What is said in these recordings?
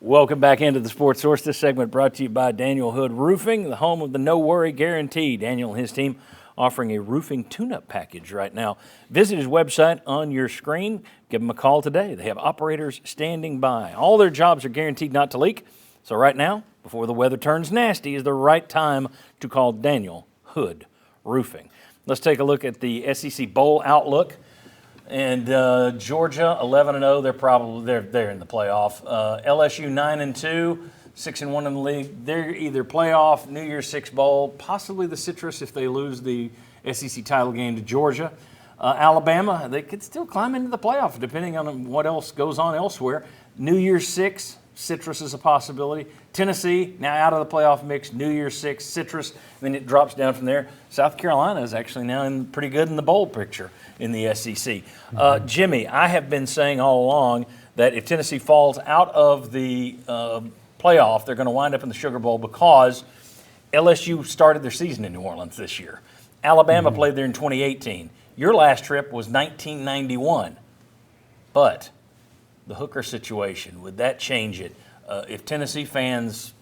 Welcome back into the Sports Source. This segment brought to you by Daniel Hood Roofing, the home of the No Worry Guarantee. Daniel and his team offering a roofing tune-up package right now. Visit his website on your screen. Give them a call today. They have operators standing by. All their jobs are guaranteed not to leak. So right now, before the weather turns nasty, is the right time to call Daniel Hood Roofing. Let's take a look at the SEC Bowl outlook. And Georgia 11-0. They're in the playoff. LSU 9-2, 6-1 in the league. They're either playoff, New Year's Six Bowl, possibly the Citrus if they lose the SEC title game to Georgia. Alabama, they could still climb into the playoff depending on what else goes on elsewhere. New Year's Six, Citrus is a possibility. Tennessee, now out of the playoff mix, New Year's Six, Citrus, then it drops down from there. South Carolina is actually now pretty good in the bowl picture in the SEC. Jimmy, I have been saying all along that if Tennessee falls out of the playoff, they're going to wind up in the Sugar Bowl because LSU started their season in New Orleans this year. Alabama played there in 2018. Your last trip was 1991. But the Hooker situation, would that change it? If Tennessee fans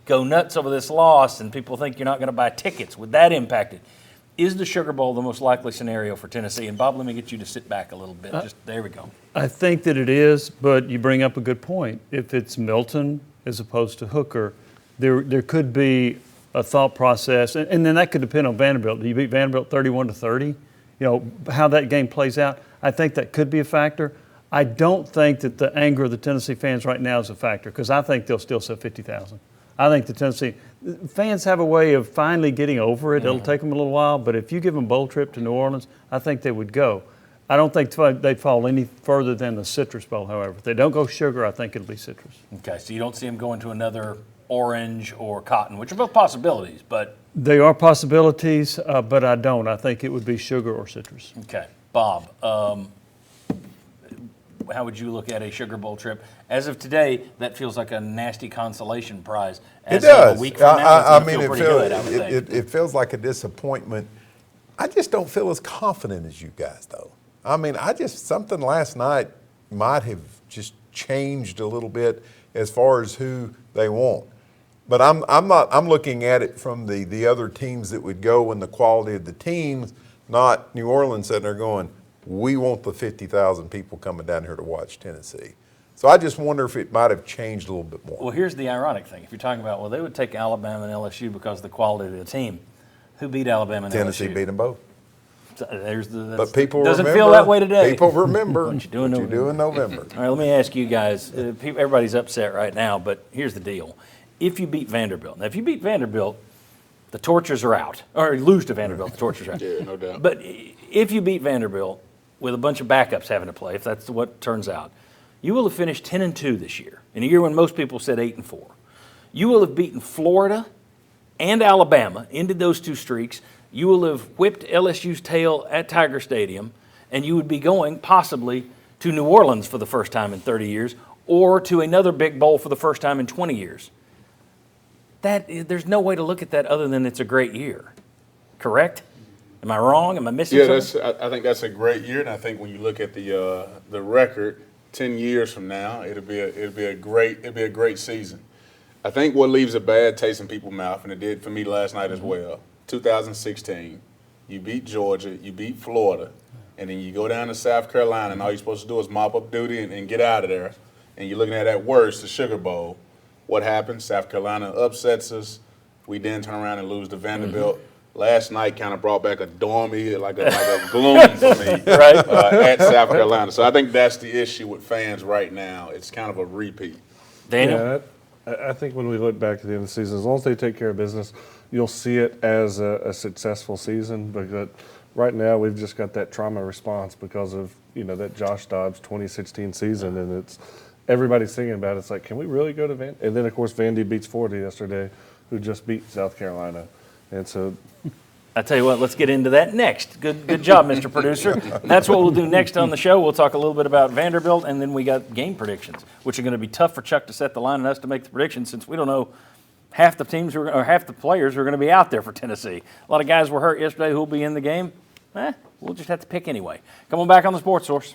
go nuts over this loss and people think you're not going to buy tickets, would that impact it? Is the Sugar Bowl the most likely scenario for Tennessee? And Bob, let me get you to sit back a little bit. There we go. I think that it is, but you bring up a good point. If it's Milton as opposed to Hooker, there could be a thought process, and then that could depend on Vanderbilt. Do you beat Vanderbilt 31-30? You know, how that game plays out, I think that could be a factor. I don't think that the anger of the Tennessee fans right now is a factor because I think they'll still sell 50,000. I think the Tennessee fans have a way of finally getting over it. It'll take them a little while, but if you give them a bowl trip to New Orleans, I think they would go. I don't think they'd fall any further than the Citrus Bowl, however. If they don't go Sugar, I think it'll be Citrus. Okay, so you don't see them going to another Orange or Cotton, which are both possibilities, but... They are possibilities, but I don't. I think it would be Sugar or Citrus. Okay. Bob, how would you look at a Sugar Bowl trip? As of today, that feels like a nasty consolation prize. As it does. A week from now, it feels like a disappointment. I just don't feel as confident as you guys, though. I mean, something last night might have just changed a little bit as far as who they want. But I'm looking at it from the other teams that would go and the quality of the teams, not New Orleans sitting there going, we want the 50,000 people coming down here to watch Tennessee. So I just wonder if it might have changed a little bit more. Well, here's the ironic thing. If you're talking about, well, they would take Alabama and LSU because of the quality of the team. Who beat Alabama and Tennessee LSU? beat them both. So But people doesn't remember, feel that way today. People remember what you do in November. All right, let me ask you guys. Everybody's upset right now, but here's the deal. If you beat Vanderbilt, now if you beat Vanderbilt, the tortures are out. Or lose to Vanderbilt, the tortures are out. Yeah, no doubt. But if you beat Vanderbilt with a bunch of backups having to play, if that's what turns out, you will have finished 10-2 this year, in a year when most people said 8-4. You will have beaten Florida and Alabama, ended those two streaks. You will have whipped LSU's tail at Tiger Stadium, and you would be going possibly to New Orleans for the first time in 30 years or to another big bowl for the first time in 20 years. There's no way to look at that other than it's a great year. Correct? Am I wrong? Am I missing something? I think that's a great year, and I think when you look at the record, 10 years from now, it'll be a great season. I think what leaves a bad taste in people's mouth, and it did for me last night as well. 2016, you beat Georgia, you beat Florida, and then you go down to South Carolina, and all you're supposed to do is mop up duty and get out of there. And you're looking at worst, the Sugar Bowl. What happens? South Carolina upsets us. We then turn around and lose to Vanderbilt. Last night kind of brought back a dormy, like a gloom for me at South Carolina. So I think that's the issue with fans right now. It's kind of a repeat. Daniel? Yeah, I think when we look back at the end of the season, as long as they take care of business, you'll see it as a successful season. But right now, we've just got that trauma response because of that Josh Dobbs 2016 season, and it's everybody's thinking about it. It's like, can we really go to Vandy? And then of course Vandy beats 40 yesterday, who just beat South Carolina, and so. I tell you what, let's get into that next. Good job, Mr. Producer. That's what we'll do next on the show. We'll talk a little bit about Vanderbilt, and then we got game predictions, which are going to be tough for Chuck to set the line and us to make the predictions since we don't know half the teams or half the players who are going to be out there for Tennessee. A lot of guys were hurt yesterday who will be in the game. We'll just have to pick anyway. Come on back on the Sports Source.